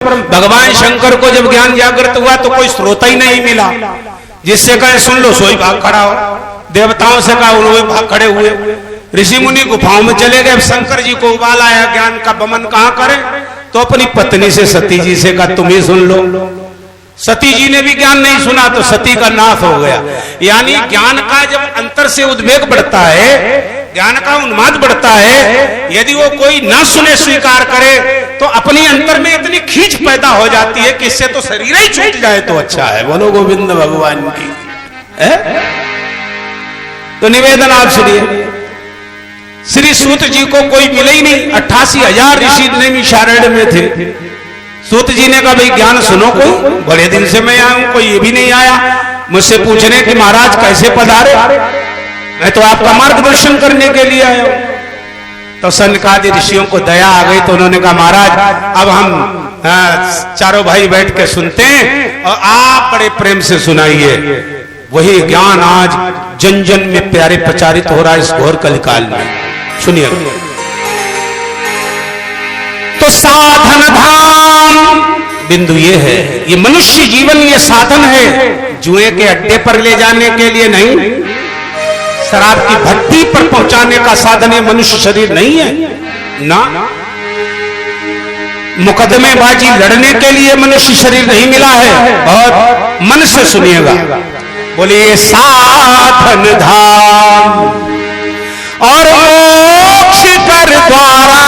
भगवान शंकर को जब ज्ञान जागृत हुआ तो कोई श्रोता ही नहीं मिला जिससे कहे सुन लो, सोई भाग खड़ा हो। देवताओं से कहा, उन्होंने भाग खड़े हुए। ऋषि मुनि गुफाओं में चले गए। शंकर जी को उबाल आया, ज्ञान का बमन कहां करें, तो अपनी पत्नी से सती जी से कहा तुम ही सुन लो। सती जी ने भी ज्ञान नहीं सुना तो सती का नाश हो गया। यानी ज्ञान का जब अंतर से उद्वेग बढ़ता है, ज्ञान का उन्माद बढ़ता है, यदि वो कोई ना सुने स्वीकार करे तो अपनी अंतर में इतनी खींच पैदा हो जाती है कि इससे तो शरीर ही छूट जाए तो अच्छा है। बोलो गोविंद भगवान की है? तो निवेदन आप सुनिए। श्री सूत जी को कोई मिले ही नहीं। 88,000 ऋषि नैमिषारण्य में थे। सूत जी ने कहा भाई ज्ञान सुनो, कोई बड़े दिन से मैं आया हूं, कोई ये भी नहीं आया मुझसे पूछने कि महाराज कैसे पधारे, मैं तो आपका मार्गदर्शन करने के लिए आया हूं। तो सनकादि ऋषियों को दया आ गई तो उन्होंने कहा महाराज अब हम चारों भाई बैठ के सुनते हैं और आप बड़े प्रेम से सुनाइए। वही ज्ञान आज जन जन में प्यारे प्रचारित हो रहा है इस घोर कलिकाल में। सुनिए। तो साधन धाम बिंदु ये है, ये मनुष्य जीवन ये साधन है, जुए के अड्डे पर ले जाने के लिए नहीं, शराब की भट्टी पर पहुंचाने का साधन है, मनुष्य शरीर नहीं है ना। मुकदमेबाजी लड़ने के लिए मनुष्य शरीर नहीं मिला है। और मन से सुनिएगा, बोलिए साधन धाम और मोक्ष कर द्वारा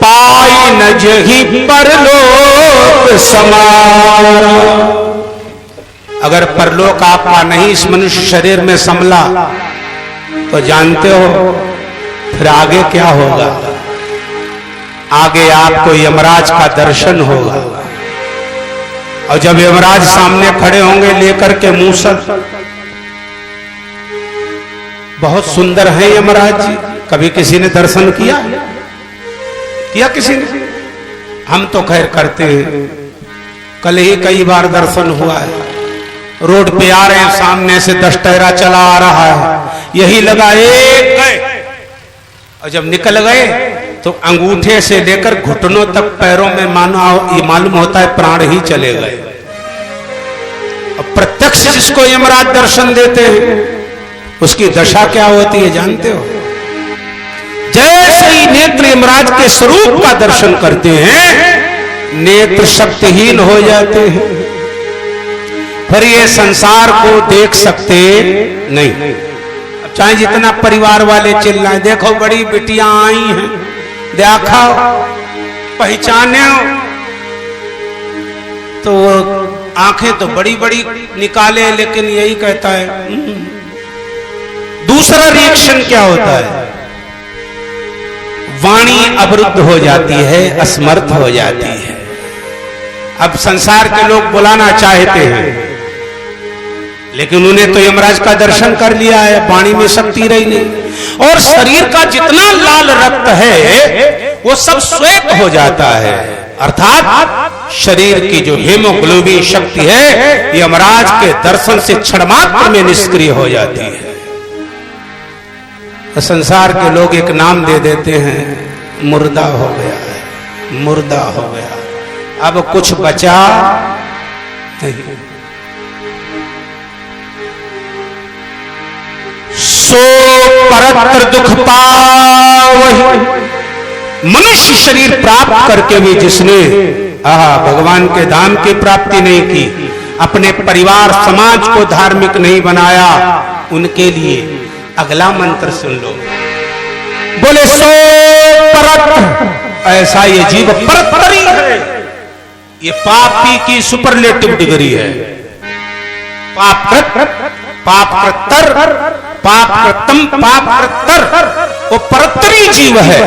पाई न जही परलोक समारा। अगर परलोक आपका नहीं इस मनुष्य शरीर में संभला तो जानते हो फिर आगे क्या होगा। आगे आपको यमराज का दर्शन होगा और जब यमराज सामने खड़े होंगे लेकर के मूसल, बहुत सुंदर है यमराज जी। कभी किसी ने दर्शन किया किसी ने? हम तो खैर करते हैं, कल ही कई बार दर्शन हुआ है। रोड पे आ रहे हैं, सामने से 10 टहरा चला आ रहा है, यही लगा एक गए और जब निकल गए तो अंगूठे से लेकर घुटनों तक पैरों में मालूम होता है प्राण ही चले गए। और प्रत्यक्ष जिसको यमराज दर्शन देते हैं उसकी दशा क्या होती है जानते हो? जैसे ही नेत्र यमराज के स्वरूप का दर्शन करते हैं नेत्र शक्तिहीन हो जाते हैं, फिर ये संसार को देख सकते नहीं। अब चाहे जितना परिवार वाले चिल्लाएं, देखो बड़ी बिटियां आई हैं, देखा पहचाने तो आंखें तो बड़ी बड़ी निकाले लेकिन यही कहता है। दूसरा रिएक्शन क्या होता है? वाणी अवरुद्ध हो जाती है, असमर्थ हो जाती है। अब संसार के लोग बुलाना चाहते हैं लेकिन उन्हें तो यमराज का दर्शन कर लिया है, वाणी में शक्ति रही नहीं। और शरीर का जितना लाल रक्त है वो सब श्वेत हो जाता है, अर्थात शरीर की जो हीमोग्लोबिन शक्ति है यमराज के दर्शन से क्षणमात्र में निष्क्रिय हो जाती है। संसार के लोग एक नाम दे देते हैं, मुर्दा हो गया है, मुर्दा हो गया, अब कुछ बचा नहीं। सो परत्र दुख पावहि, मनुष्य शरीर प्राप्त करके भी जिसने भगवान के धाम की प्राप्ति नहीं की, अपने परिवार समाज को धार्मिक नहीं बनाया, उनके लिए अगला मंत्र सुन लो। बोले सो परत्र, ऐसा ये जीव परतरी है। ये पापी की सुपरलेटिव डिग्री है। पापकृत, पापकृतर, पापकृतम, पापकृतर, वो परतरी जीव है।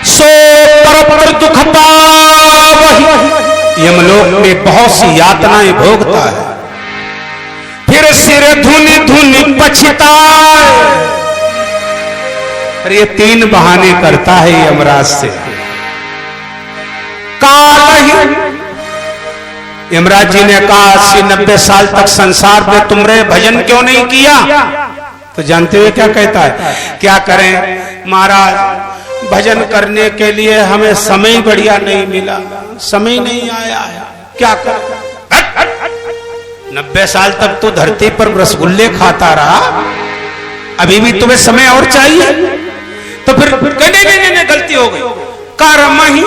सो परत्र दुख पावहि, यमलोक में बहुत सी यातनाएं भोगता है, फिर सिर धुनि धुनि पछताए। फिर ये 3 बहाने करता है यमराज से। काल ही, यमराज जी ने कहा 80-90 साल तक संसार में तुमने भजन क्यों नहीं किया? तो जानते हुए क्या कहता है? क्या करें महाराज, भजन करने के लिए हमें समय बढ़िया नहीं मिला, समय नहीं आया है, क्या कर। 90 साल तक तो धरती पर रसगुल्ले खाता रहा, अभी भी तुम्हें समय और चाहिए? तो फिर नहीं, गलती हो गई। कर्म ही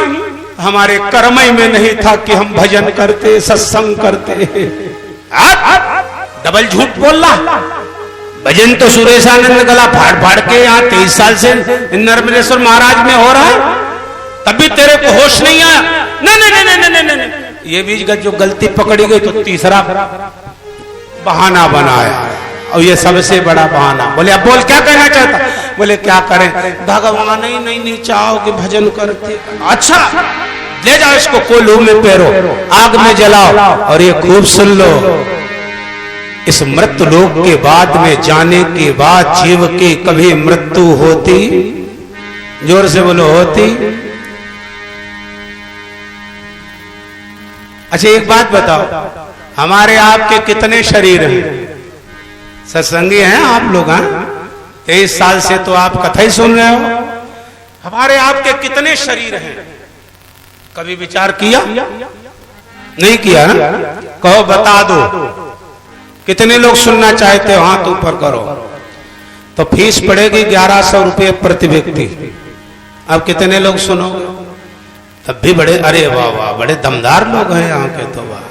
हमारे कर्म ही में नहीं था कि हम भजन करते, सत्संग करते। डबल झूठ बोल रहा। भजन तो सुरेशानंद गला फाड़ फाड़ के यहाँ 23 साल से नर्मदेश्वर महाराज में हो रहा है, तभी तेरे को होश नहीं आया। नहीं, ये बीच जो गलती पकड़ी गई तो तीसरा बहाना बनाया, और ये सबसे बड़ा बहाना। बोले अब बोल, क्या कहना चाहता? बोले क्या करें, भगवान ही नहीं चाहो कि भजन करते। अच्छा, ले जाओ इसको कोल्हू में पेरो, आग में जलाओ, और ये खूब सुन लो, इस मृत्यु लोक के बाद में जाने के बाद जीव की कभी मृत्यु होती? जोर से बोलो, होती? अच्छा एक बात बताओ, हमारे आपके कितने शरीर हैं? सत्संगी हैं आप लोग? 23 साल से तो आप कथा ही सुन रहे हो। हमारे आपके कितने शरीर हैं? कभी विचार किया? नहीं किया ना? कहो, बता दो कितने लोग सुनना चाहते हो, हाथ ऊपर करो। तो फीस पड़ेगी 1100 रुपये प्रति व्यक्ति। अब कितने लोग सुनोगे? तब भी बड़े, अरे वाह वाह, बड़े दमदार लोग हैं यहाँ के। तो वाह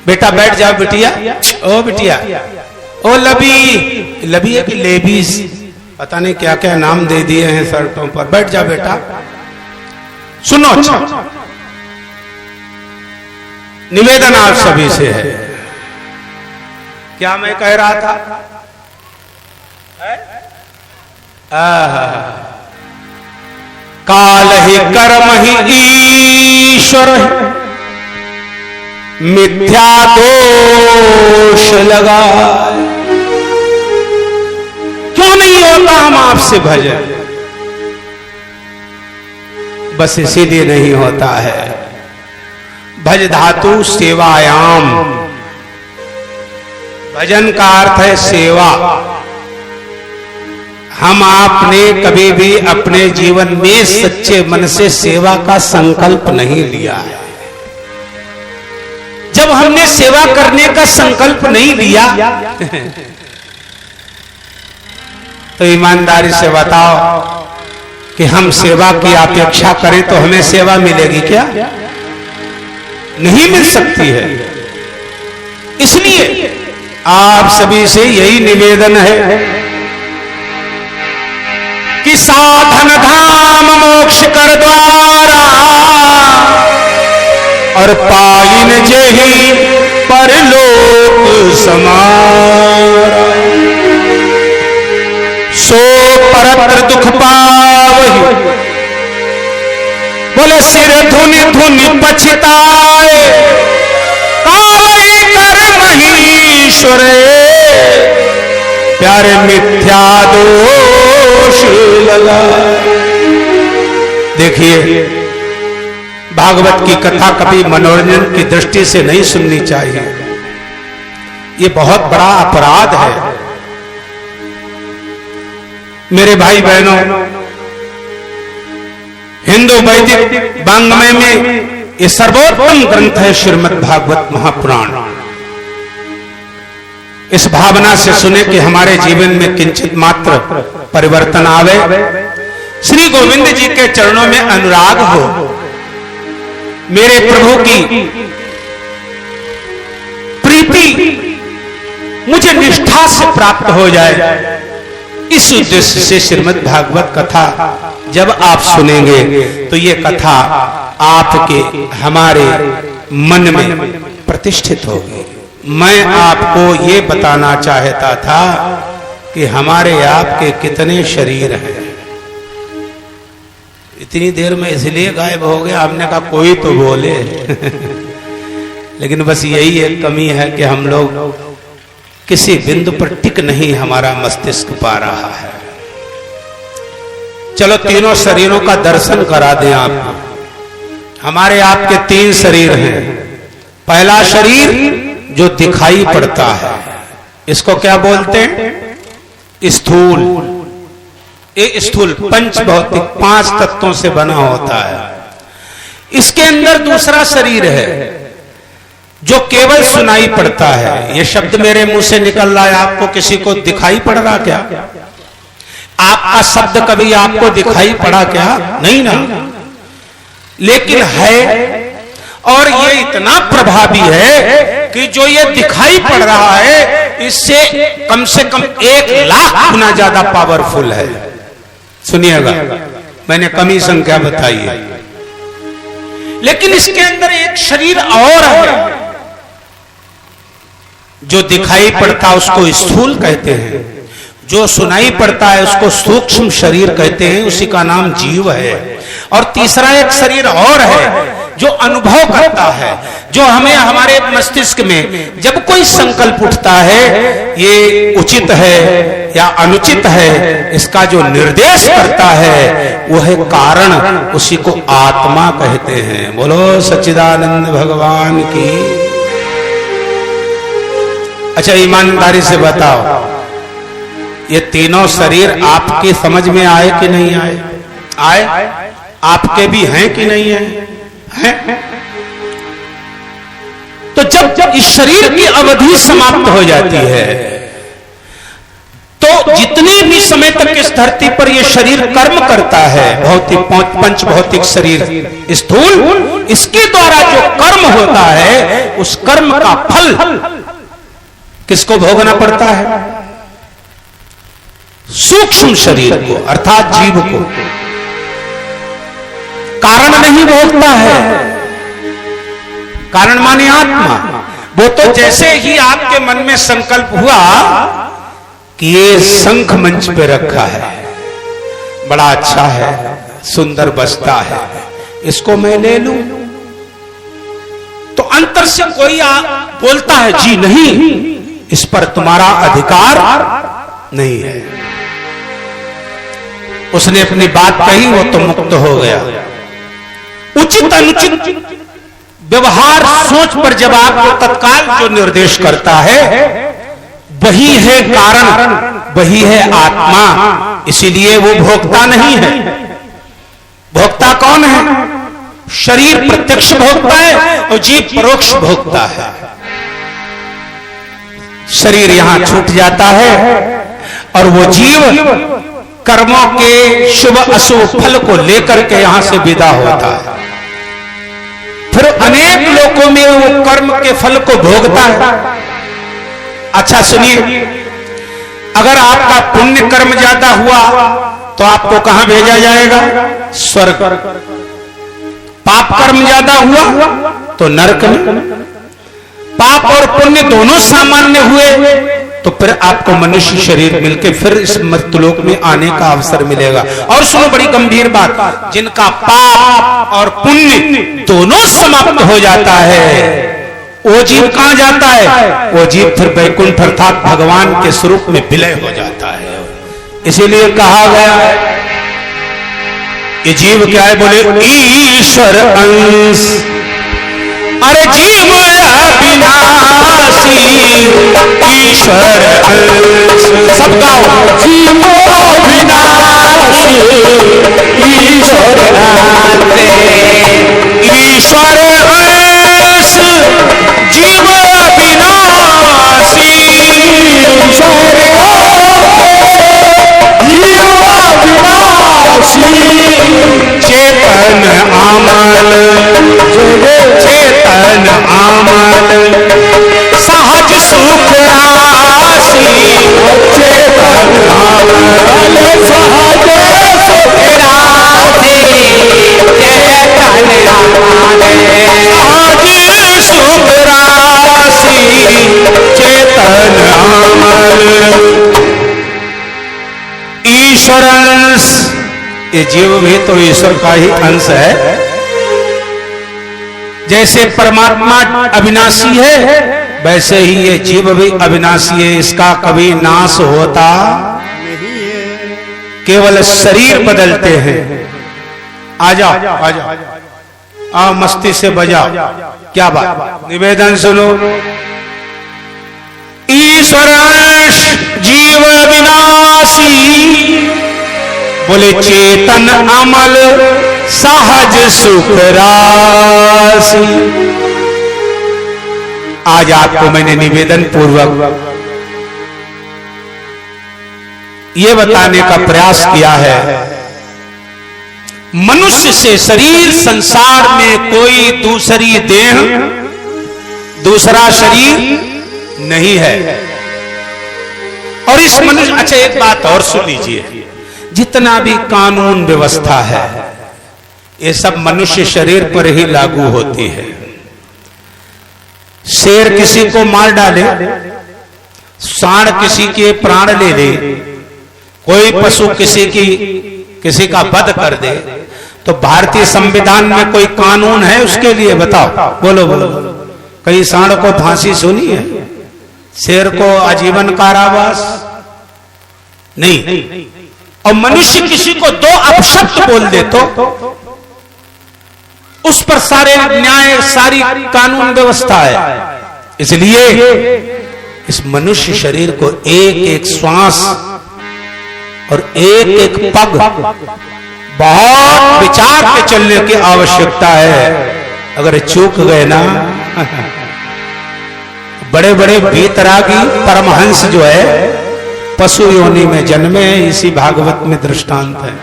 बेटा, बैठ जाओ बिटिया। ओ बिटिया, ओ लबी, लबी है कि लेबीज, पता नहीं क्या क्या नाम दे दिए हैं शर्टों पर। बैठ जाओ बेटा, सुनो। अच्छा, निवेदन आप सभी से है। क्या मैं कह रहा था? काल ही कर्म ही ईश्वर, मिथ्या दोष लगा। क्यों नहीं होता हम आपसे भजन? बस इसीलिए नहीं होता है। भज धातु सेवायाम, भजन का अर्थ है सेवा। हम आपने कभी भी अपने जीवन में सच्चे मन से सेवा का संकल्प नहीं लिया है। जब हमने सेवा करने का संकल्प नहीं लिया तो ईमानदारी से बताओ कि हम सेवा की अपेक्षा करें तो हमें सेवा मिलेगी क्या? नहीं मिल सकती है। इसलिए आप सभी से यही निवेदन है कि साधन धाम मोक्ष कर द्वारा, और पाइन जेहि परलोक समारा। सो परत्र दुख पावहि, बोले सिर धुनि धुनि पछताए। कावई कर महीश्वर, प्यारे मिथ्या दोष लगा। देखिए, भागवत की कथा कभी मनोरंजन की दृष्टि से नहीं सुननी चाहिए। ये बहुत बड़ा अपराध है। मेरे भाई बहनों, हिंदू वैदिक वाङ्मय में ये सर्वोत्तम ग्रंथ है श्रीमद् भागवत महापुराण। इस भावना से सुने कि हमारे जीवन में किंचित मात्र परिवर्तन आवे, श्री गोविंद जी के चरणों में अनुराग हो, मेरे प्रभु की प्रीति मुझे निष्ठा से प्राप्त हो जाए। इस उद्देश्य से श्रीमद् भागवत कथा जब आप सुनेंगे तो ये कथा आपके हमारे मन में प्रतिष्ठित होगी। मैं आपको ये बताना चाहता था कि हमारे आपके कितने शरीर हैं। इतनी देर में इसलिए गायब हो गया, हमने कहा कोई तो बोले लेकिन बस यही एक कमी है कि हम लोग किसी बिंदु पर टिक नहीं हमारा मस्तिष्क पा रहा है। चलो तीनों शरीरों का दर्शन करा दें आपको। हमारे आपके 3 शरीर हैं। पहला शरीर जो दिखाई पड़ता है, इसको क्या बोलते हैं? स्थूल। ये स्थूल पंच भौतिक 5 तत्वों से बना होता है। इसके अंदर दूसरा शरीर है जो केवल सुनाई पड़ता है। ये शब्द मेरे मुंह से निकल रहा है, आपको किसी को दिखाई पड़ रहा क्या? आपका शब्द कभी आपको दिखाई पड़ा क्या? नहीं ना। लेकिन है, और ये इतना प्रभावी है कि जो ये दिखाई पड़ रहा है इससे कम से कम 1 लाख गुना ज्यादा पावरफुल है। सुनिएगा, मैंने कम ही संख्या बताई है। लेकिन इसके अंदर एक शरीर और है जो दिखाई पड़ता है उसको स्थूल कहते हैं, जो सुनाई पड़ता है उसको सूक्ष्म शरीर कहते हैं, उसी का नाम जीव है। और तीसरा एक शरीर और है जो अनुभव करता है, जो हमें हमारे मस्तिष्क में जब कोई संकल्प उठता है ये उचित है या अनुचित है, इसका जो निर्देश करता है वो है कारण, उसी को आत्मा कहते हैं। बोलो सच्चिदानंद भगवान की। अच्छा, ईमानदारी से बताओ, ये तीनों शरीर आपकी समझ में आए कि नहीं आए? आए? आपके भी हैं कि नहीं है? हैं? तो जब इस शरीर की अवधि समाप्त हो जाती है तो जितने भी समय तक इस धरती पर यह शरीर कर्म करता है, भौतिक पंच भौतिक शरीर स्थूल, इसके द्वारा जो कर्म होता है उस कर्म का फल किसको भोगना पड़ता है? सूक्ष्म शरीर को, अर्थात जीव को। कारण नहीं भोगता है। कारण माने आत्मा। वो तो जैसे ही आपके मन में संकल्प हुआ कि ये शंख मंच पे रखा है, बड़ा अच्छा है, सुंदर बजता है, इसको मैं ले लूं, तो अंतर से कोई बोलता है जी नहीं, इस पर तुम्हारा अधिकार नहीं है। उसने अपनी बात कही, वो तो मुक्त हो गया। उचित अनुचित व्यवहार सोच पर जब आपको तत्काल जो निर्देश करता है वही है कारण, वही है आत्मा। इसीलिए वो भोक्ता नहीं है। भोक्ता कौन है? शरीर प्रत्यक्ष भोक्ता है और जीव परोक्ष भोक्ता है। शरीर यहां छूट जाता है और वो जीव कर्मों के शुभ अशुभ फल को लेकर के यहां से विदा होता है। फिर अनेक लोकों में वो कर्म के फल को भोगता है। अच्छा सुनिए, अगर आपका पुण्य कर्म ज्यादा हुआ तो आपको कहां भेजा जाएगा? स्वर्ग। पाप कर्म ज्यादा हुआ तो नरक में। पाप और पुण्य दोनों सामान्य हुए तो फिर आपको मनुष्य शरीर मिलके फिर इस मर्त्यलोक में आने का अवसर मिलेगा। और सुनो बड़ी गंभीर बात, जिनका पाप और पुण्य दोनों समाप्त हो जाता है वो जीव कहां जाता है? वो जीव फिर वैकुंठ अर्थात भगवान के स्वरूप में विलय हो जाता है। इसीलिए कहा गया है ये जीव क्या है? बोले ईश्वर अंश। अरे जीव अविनाशी ईश्वर अंश। सब गाओ। जीव अविनाशी ईश्वर अंश। ईश्वर अंश जीव अविनाशी ईश्वर जीव अविनाशी। चेतन अमल चेतन अमल सहज सुख राशि। चेतन अमल सहज सुख राशि। चेतन अमल सहज सुख राशि। चेतन अमल ईश्वर अंश। ये जीव भी तो ईश्वर का ही अंश है। जैसे परमात्मा अविनाशी है वैसे ही ये जीव भी अविनाशी है, इसका कभी नाश होता नहीं है, केवल शरीर बदलते हैं। आजा आजा आओ मस्ती से बजा। क्या बात? निवेदन सुनो। ईश्वर जीव विनाशी बोले चेतन अमल सहज सुख राशि। आज आपको मैंने निवेदन पूर्वक ये बताने का प्रयास किया है, मनुष्य से शरीर संसार में कोई दूसरी देह, दूसरा शरीर नहीं है। और इस मनुष्य, अच्छा एक बात और सुन लीजिए, जितना भी कानून व्यवस्था है ये सब मनुष्य शरीर पर ही लागू होती है। शेर किसी को मार डाले, सांड किसी के प्राण ले ले, कोई पशु किसी का वध कर दे, तो भारतीय संविधान में कोई कानून है उसके लिए? बताओ, बोलो बोलो। कहीं सांड को फांसी सुनी है? शेर को आजीवन कारावास? नहीं। और मनुष्य किसी को दो अपशब्द बोल दे तो उस पर सारे न्याय, सारी कानून व्यवस्था है। इसलिए इस मनुष्य शरीर को एक एक श्वास और एक एक पग बहुत विचार के चलने की आवश्यकता है। अगर चूक गए ना, बड़े बड़े वीतरागी परमहंस जो है पशु योनि में जन्मे, इसी भागवत में दृष्टांत है।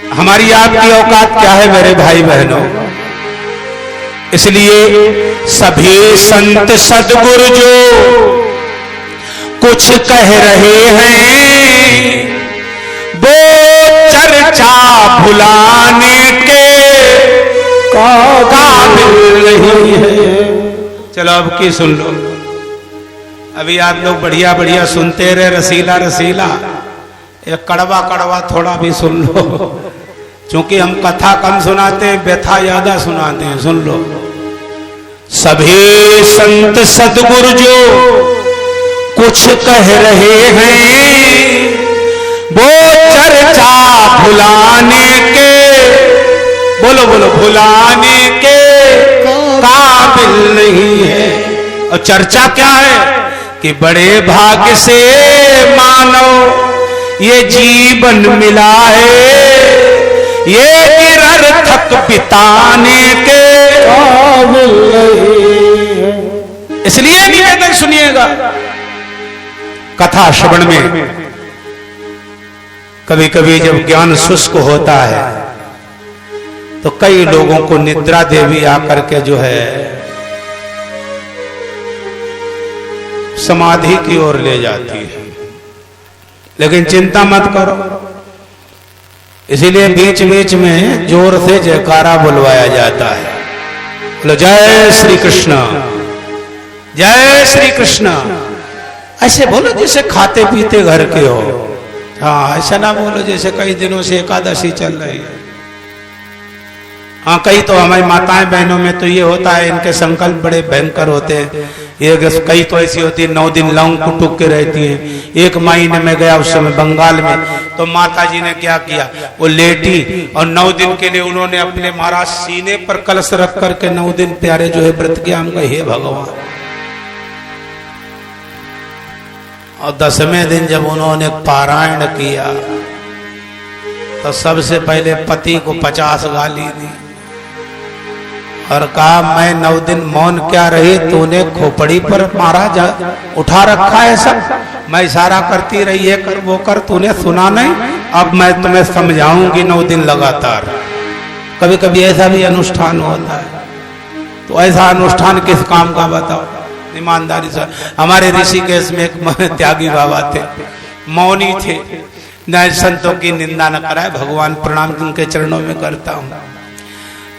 हमारी आपकी औकात क्या है मेरे भाई बहनों? इसलिए सभी संत सद्गुरु जो कुछ कह रहे हैं, वो चर्चा भुलाने के काबिल नहीं है। चलो अब की सुन लो। अभी आप लोग बढ़िया बढ़िया सुनते रहे, रसीला रसीला, एक कड़वा कड़वा थोड़ा भी सुन लो, क्योंकि हम कथा कम सुनाते हैं, व्यथा ज्यादा सुनाते हैं। सुन लो। सभी संत सद्गुरु जो कुछ कह रहे हैं, वो चर्चा भुलाने के, बोलो बोलो, भुलाने के काबिल नहीं है। और चर्चा क्या है कि बड़े भाग्य से मानव ये जीवन मिला है, ये निरर्थक बिताने के काबिल नहीं है। इसलिए निवेदन सुनिएगा, कथा श्रवण में कभी कभी जब ज्ञान शुष्क होता है तो कई लोगों को निद्रा देवी आकर के जो है समाधि की ओर ले जाती है। लेकिन चिंता मत करो, इसीलिए बीच बीच में जोर से जयकारा बुलवाया जाता है। बोलो जय श्री कृष्ण, जय श्री कृष्ण। ऐसे बोलो जैसे खाते पीते घर के हो। हाँ, ऐसा ना बोलो जैसे कई दिनों से एकादशी चल रही है। हाँ, कई तो हमारी माताएं बहनों में तो ये होता है, इनके संकल्प बड़े भयंकर होते हैं। ये कई तो ऐसी होती है 9 दिन लौंग कुटुक के रहती हैं। एक महीने में गया उस समय बंगाल में, तो माता जी ने क्या किया, वो लेटी और 9 दिन के लिए उन्होंने अपने महाराज सीने पर कलश रख करके 9 दिन प्यारे जो है व्रत किया। हम कहे हे भगवान। और 10वें दिन जब उन्होंने पारायण किया तो सबसे पहले पति को 50 गाली दी और कहा मैं 9 दिन मौन क्या रही, तूने खोपड़ी पर मारा जा उठा रखा है सब, मैं इशारा करती रही है कर वो कर, तूने सुना नहीं, अब मैं तुम्हें समझाऊंगी 9 दिन लगातार। कभी कभी ऐसा भी अनुष्ठान होता है, तो ऐसा अनुष्ठान किस काम का बताओ, ईमानदारी से। हमारे ऋषिकेश में एक त्यागी बाबा थे, मौनी थे, न संतों की निंदा न कराए, भगवान प्रणाम उनके चरणों में करता हूँ।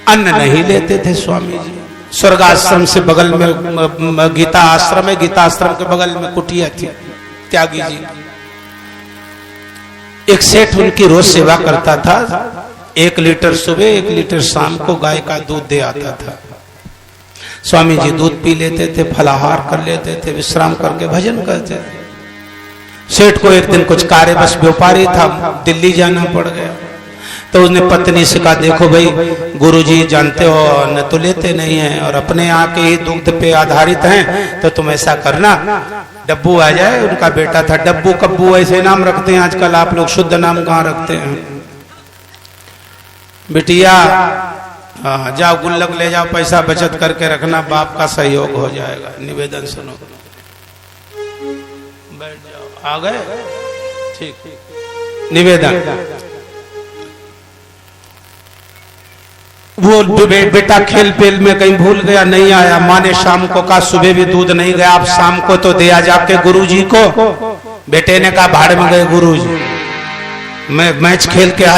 अन्न नहीं लेते थे स्वामी जी। स्वर्गाश्रम से बगल में गीता आश्रम है, गीता आश्रम के बगल में कुटिया थी त्यागी जी। एक सेठ उनकी रोज सेवा करता था, 1 लीटर सुबह 1 लीटर शाम को गाय का दूध दे आता था। स्वामी जी दूध पी लेते थे, फलाहार कर लेते थे, विश्राम करके भजन करते थे। सेठ को एक दिन कुछ कार्य, बस व्यापारी था, दिल्ली जाना पड़ गया। तो उसने पत्नी से कहा, देखो भाई गुरुजी जानते हो न तो लेते नहीं हैं और अपने यहाँ के ही दुग्ध पे आधारित हैं, तो तुम ऐसा करना, डब्बू आ जाए, उनका बेटा था डब्बू कब्बू ऐसे नाम रखते हैं आजकल आप लोग, शुद्ध नाम कहाँ रखते हैं। बिटिया जाओ गुल्लक ले जाओ, पैसा बचत करके रखना, बाप का सहयोग हो जाएगा। निवेदन सुनो, बैठ जाओ, आ गए, ठीक। निवेदन, वो बेटा खेल पेल में कहीं भूल गया, नहीं आया, माँ ने शाम को कहा सुबह भी दूध नहीं गया, आप शाम को तो दिया जाके गुरुजी को। बेटे ने कहा भाड़ में गए गुरुजी, मैं मैच खेल के आया।